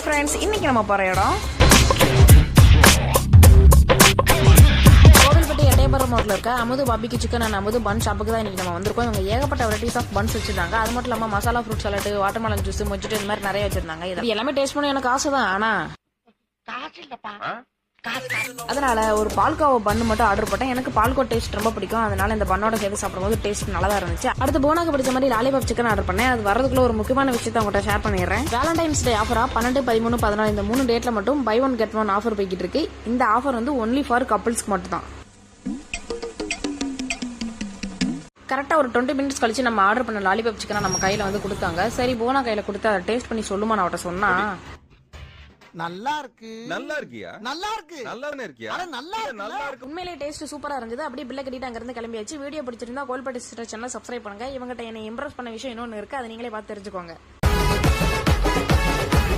Hi friends, இன்னைக்கு நம்ம போற இடம் கோவில்பட்டி எட்டயபுரம் ரோட்ல இருக்க அமுது பாபிக்கு சிக்கன் அண்ட் அமுது பன் ஷாப்புக்கு தான் இன்னைக்கு நம்ம வந்திருக்கோம். இவங்க ஏகப்பட்ட வெரைட்டிஸ் ஆஃப் பன்ஸ் வச்சிருந்தாங்க. அது மட்டும் இல்லாம masala fruit salad, watermelon juice, mojito இந்த மாதிரி நிறைய வச்சிருந்தாங்க. இது எல்லாமே டேஸ்ட் பண்ண எனக்கு ஆசை தான், ஆனா அதனால ஒரு பால்கோவா பண்ணு மட்டும் ஆர்டர் போட்டேன். எனக்கு பால்கோ டேஸ்ட் ரொம்ப பிடிக்கும். அதனால இந்த பண்ணோட சேர்த்து சாப்பிடும்போது டேஸ்ட் நல்லா தான் இருந்துச்சு. அடுத்து போனாக்கு பிடிச்ச மாதிரி லாலிபாப் சிக்கன் ஆர்டர் பண்ணேன். அது வரதுக்குள்ள ஒரு முக்கியமான விஷயத்தை உங்கள்கிட்ட ஷேர் பண்ணிடுறேன். வேலண்டைன்ஸ் டே ஆஃபரா 12, 13, 14 இந்த 3 டேட்ல மட்டும் buy one get one offer போய்கிட்டு இருக்கு. இந்த ஆஃபர் வந்து ஒன்லி ஃபார் கப்பிள்ஸ்க்கு மட்டும் தான். கரெக்டா ஒரு 20 மினிட்ஸ் கழிச்சு நம்ம ஆர்டர் பண்ண லாலிபாப் சிக்கனை நம்ம கையில வந்து கொடுத்தாங்க. சரி போனா கையில கொடுத்து அதை டேஸ்ட் பண்ணி சொல்லுமா நான் அவட்ட சொன்னா நல்லா இருக்கு. நல்லா இருக்கியா? நல்லா இருக்கு. நல்லாவே இருக்கியா? அட நல்லா இருக்கு. உண்மையிலேயே டேஸ்ட் சூப்பரா இருந்தது. அப்படியே பில்ல கட்டிட்டு அங்க இருந்து கிளம்பியாச்சு. வீடியோ பிடிச்சிருந்தா கோல்பட்டி சிஸ்டர் சேனல் சப்ஸ்கிரைப் பண்ணுங்க. இவங்ககிட்ட என்னை இம்ப்ரெஸ் பண்ண விஷயம் இன்னொன்னு இருக்கு, அதை நீங்களே பார்த்து தெரிஞ்சுக்கோங்க.